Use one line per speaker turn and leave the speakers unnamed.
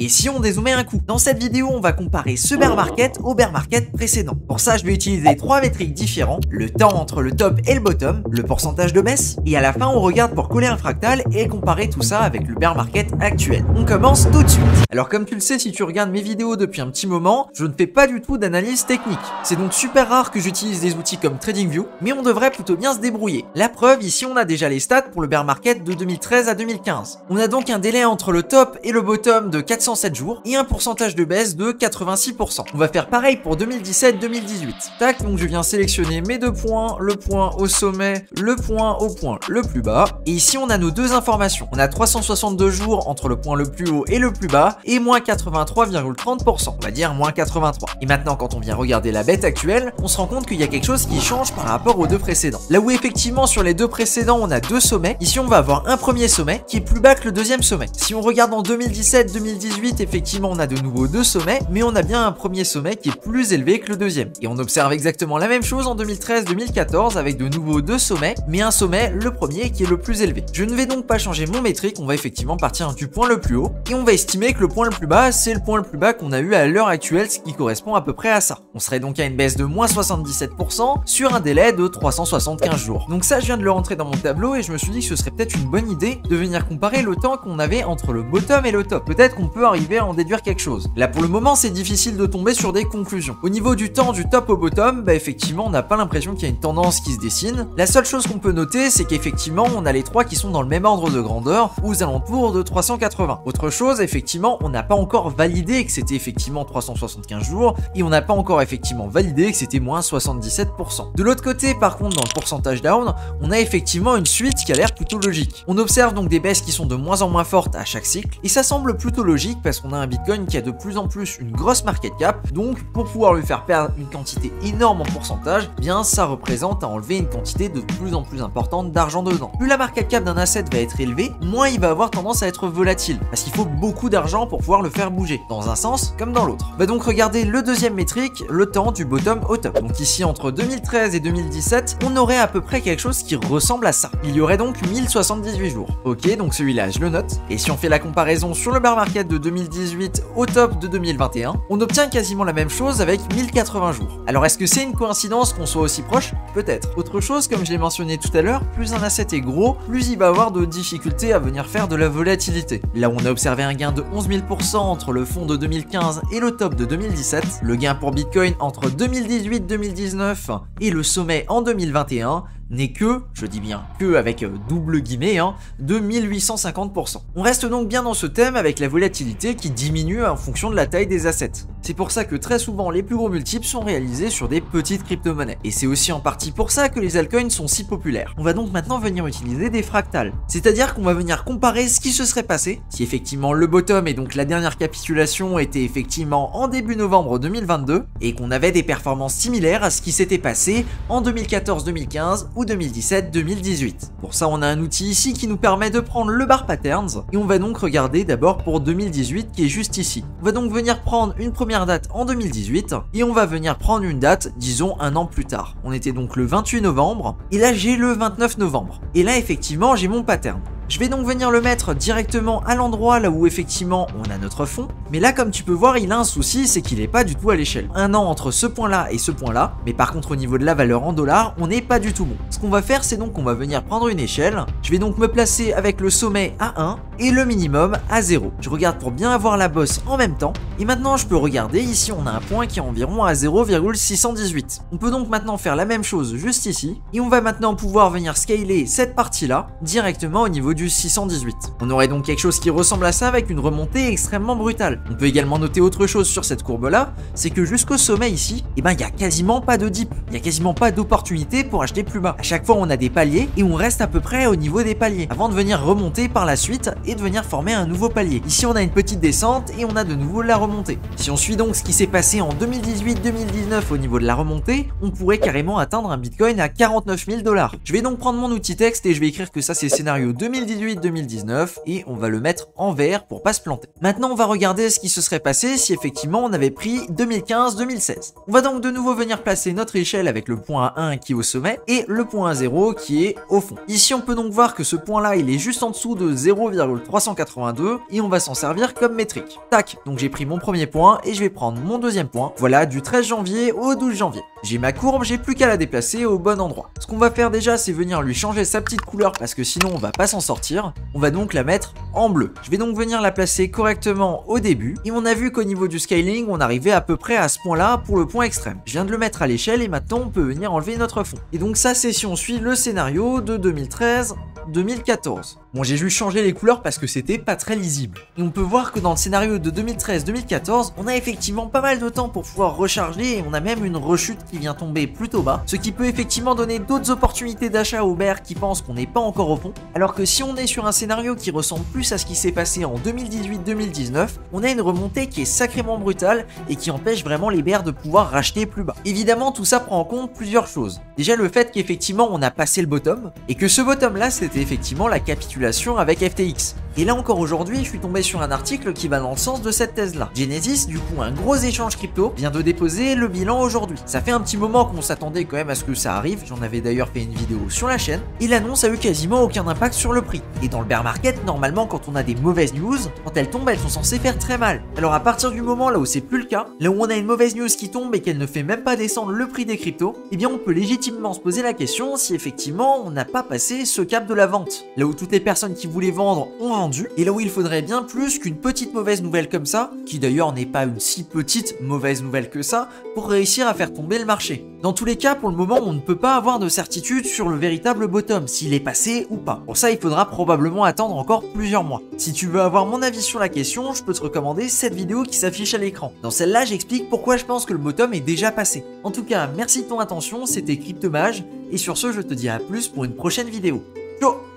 Et si on dézoomait un coup? Dans cette vidéo, on va comparer ce bear market au bear market précédent. Pour ça, je vais utiliser 3 métriques différents, le temps entre le top et le bottom, le pourcentage de baisse, et à la fin, on regarde pour coller un fractal et comparer tout ça avec le bear market actuel. On commence tout de suite. Alors comme tu le sais, si tu regardes mes vidéos depuis un petit moment, je ne fais pas du tout d'analyse technique. C'est donc super rare que j'utilise des outils comme TradingView, mais on devrait plutôt bien se débrouiller. La preuve, ici on a déjà les stats pour le bear market de 2013 à 2015. On a donc un délai entre le top et le bottom de 407 jours et un pourcentage de baisse de 86%. On va faire pareil pour 2017-2018. Tac, donc je viens sélectionner mes deux points, le point au sommet, le point au point le plus bas. Et ici on a nos deux informations. On a 362 jours entre le point le plus haut et le plus bas et moins 83,30%. On va dire moins 83. Et maintenant quand on vient regarder la bête actuelle, on se rend compte qu'il y a quelque chose qui change par rapport aux deux précédents. Là où effectivement sur les deux précédents on a deux sommets, ici on va avoir un premier sommet qui est plus bas que le deuxième sommet. Si on regarde en 2017-2018, effectivement on a de nouveau deux sommets, mais on a bien un premier sommet qui est plus élevé que le deuxième. Et on observe exactement la même chose en 2013-2014 avec de nouveau deux sommets, mais un sommet, le premier, qui est le plus élevé. Je ne vais donc pas changer mon métrique, on va effectivement partir du point le plus haut, et on va estimer que le point le plus bas, c'est le point le plus bas qu'on a eu à l'heure actuelle, ce qui correspond à peu près à ça. On serait donc à une baisse de moins 77% sur un délai de 375 jours. Donc ça, je viens de le rentrer dans mon tableau et je me suis dit que ce serait peut-être une bonne idée de venir comparer le temps qu'on avait entre le bottom et le top. Peut-être qu'on peut arriver à en déduire quelque chose. Là, pour le moment, c'est difficile de tomber sur des conclusions. Au niveau du temps du top au bottom, bah effectivement, on n'a pas l'impression qu'il y a une tendance qui se dessine. La seule chose qu'on peut noter, c'est qu'effectivement, on a les trois qui sont dans le même ordre de grandeur, aux alentours de 380. Autre chose, effectivement, on n'a pas encore validé que c'était effectivement 375 jours, et on n'a pas encore effectivement validé que c'était moins 77%. De l'autre côté, par contre, dans le pourcentage down, on a effectivement une suite qui a l'air plutôt logique. On observe donc des baisses qui sont de moins en moins fortes à chaque cycle, et ça semble plutôt logique parce qu'on a un Bitcoin qui a de plus en plus une grosse market cap, donc pour pouvoir lui faire perdre une quantité énorme en pourcentage, bien ça représente à enlever une quantité de plus en plus importante d'argent dedans. Plus la market cap d'un asset va être élevée, moins il va avoir tendance à être volatile, parce qu'il faut beaucoup d'argent pour pouvoir le faire bouger, dans un sens comme dans l'autre. On va donc regarder le deuxième métrique, le temps du bottom au top. Donc ici entre 2013 et 2017, on aurait à peu près quelque chose qui ressemble à ça. Il y aurait donc 1078 jours. Ok, donc celui-là je le note. Et si on fait la comparaison sur le bear market de 2018 au top de 2021, on obtient quasiment la même chose avec 1080 jours. Alors est-ce que c'est une coïncidence qu'on soit aussi proche? Peut-être. Autre chose, comme je l'ai mentionné tout à l'heure, plus un asset est gros, plus il va avoir de difficultés à venir faire de la volatilité. Là où on a observé un gain de 11 000% entre le fond de 2015 et le top de 2017, le gain pour Bitcoin entre 2018-2019 et le sommet en 2021 n'est que, je dis bien que avec double guillemets, de 1850%. On reste donc bien dans ce thème avec la volatilité qui diminue en fonction de la taille des assets. C'est pour ça que très souvent les plus gros multiples sont réalisés sur des petites crypto-monnaies. Et c'est aussi en partie pour ça que les altcoins sont si populaires. On va donc maintenant venir utiliser des fractales. C'est-à-dire qu'on va venir comparer ce qui se serait passé si effectivement le bottom et donc la dernière capitulation était effectivement en début novembre 2022 et qu'on avait des performances similaires à ce qui s'était passé en 2014-2015 ou 2017-2018. Pour ça, on a un outil ici qui nous permet de prendre le bar patterns et on va donc regarder d'abord pour 2018 qui est juste ici. On va donc venir prendre une première date en 2018 et on va venir prendre une date, disons un an plus tard. On était donc le 28 novembre et là j'ai le 29 novembre. Et là effectivement j'ai mon pattern. Je vais donc venir le mettre directement à l'endroit là où effectivement on a notre fond. Mais là comme tu peux voir il a un souci, c'est qu'il n'est pas du tout à l'échelle. Un an entre ce point là et ce point là. Mais par contre au niveau de la valeur en dollars on n'est pas du tout bon. Ce qu'on va faire c'est donc qu'on va venir prendre une échelle. Je vais donc me placer avec le sommet à 1 et le minimum à 0. Je regarde pour bien avoir la bosse en même temps. Et maintenant je peux regarder, ici on a un point qui est environ à 0,618. On peut donc maintenant faire la même chose juste ici. Et on va maintenant pouvoir venir scaler cette partie là directement au niveau du 618. On aurait donc quelque chose qui ressemble à ça avec une remontée extrêmement brutale. On peut également noter autre chose sur cette courbe là, c'est que jusqu'au sommet ici, il n'y a quasiment pas de dip, il n'y a quasiment pas d'opportunité pour acheter plus bas. À chaque fois on a des paliers et on reste à peu près au niveau des paliers avant de venir remonter par la suite et de venir former un nouveau palier. Ici on a une petite descente et on a de nouveau la remontée. Si on suit donc ce qui s'est passé en 2018-2019 au niveau de la remontée, on pourrait carrément atteindre un Bitcoin à 49 000 $. Je vais donc prendre mon outil texte et je vais écrire que ça c'est scénario 2018 2018-2019 et on va le mettre en vert pour pas se planter. Maintenant, on va regarder ce qui se serait passé si effectivement on avait pris 2015-2016. On va donc de nouveau venir placer notre échelle avec le point 1 qui est au sommet et le point 0 qui est au fond. Ici, on peut donc voir que ce point-là, il est juste en dessous de 0,382 et on va s'en servir comme métrique. Tac, donc j'ai pris mon premier point et je vais prendre mon deuxième point. Voilà, du 13 janvier au 12 janvier. J'ai ma courbe, j'ai plus qu'à la déplacer au bon endroit. Ce qu'on va faire déjà, c'est venir lui changer sa petite couleur parce que sinon on va pas s'en sortir. On va donc la mettre en bleu. Je vais donc venir la placer correctement au début et on a vu qu'au niveau du scaling, on arrivait à peu près à ce point-là pour le point extrême. Je viens de le mettre à l'échelle et maintenant on peut venir enlever notre fond. Et donc ça, c'est si on suit le scénario de 2013-2014. Bon, j'ai juste changé les couleurs parce que c'était pas très lisible. Et on peut voir que dans le scénario de 2013-2014, on a effectivement pas mal de temps pour pouvoir recharger et on a même une rechute qui vient tomber plutôt bas, ce qui peut effectivement donner d'autres opportunités d'achat aux bears qui pensent qu'on n'est pas encore au fond. Alors que si on est sur un scénario qui ressemble plus à ce qui s'est passé en 2018-2019, on a une remontée qui est sacrément brutale et qui empêche vraiment les bears de pouvoir racheter plus bas. Évidemment, tout ça prend en compte plusieurs choses. Déjà le fait qu'effectivement on a passé le bottom et que ce bottom là c'était effectivement la capitulation avec FTX. Et là encore aujourd'hui, je suis tombé sur un article qui va dans le sens de cette thèse-là. Genesis, du coup un gros échange crypto, vient de déposer le bilan aujourd'hui. Ça fait un petit moment qu'on s'attendait quand même à ce que ça arrive, j'en avais d'ailleurs fait une vidéo sur la chaîne, et l'annonce a eu quasiment aucun impact sur le prix. Et dans le bear market, normalement quand on a des mauvaises news, quand elles tombent, elles sont censées faire très mal. Alors à partir du moment là où c'est plus le cas, là où on a une mauvaise news qui tombe et qu'elle ne fait même pas descendre le prix des cryptos, eh bien on peut légitimement se poser la question si effectivement on n'a pas passé ce cap de la vente. Là où toutes les personnes qui voulaient vendre ont vendu, et là où il faudrait bien plus qu'une petite mauvaise nouvelle comme ça, qui d'ailleurs n'est pas une si petite mauvaise nouvelle que ça, pour réussir à faire tomber le marché. Dans tous les cas, pour le moment, on ne peut pas avoir de certitude sur le véritable bottom, s'il est passé ou pas. Pour ça, il faudra probablement attendre encore plusieurs mois. Si tu veux avoir mon avis sur la question, je peux te recommander cette vidéo qui s'affiche à l'écran. Dans celle-là, j'explique pourquoi je pense que le bottom est déjà passé. En tout cas, merci de ton attention, c'était Cryptomage, et sur ce, je te dis à plus pour une prochaine vidéo. Ciao!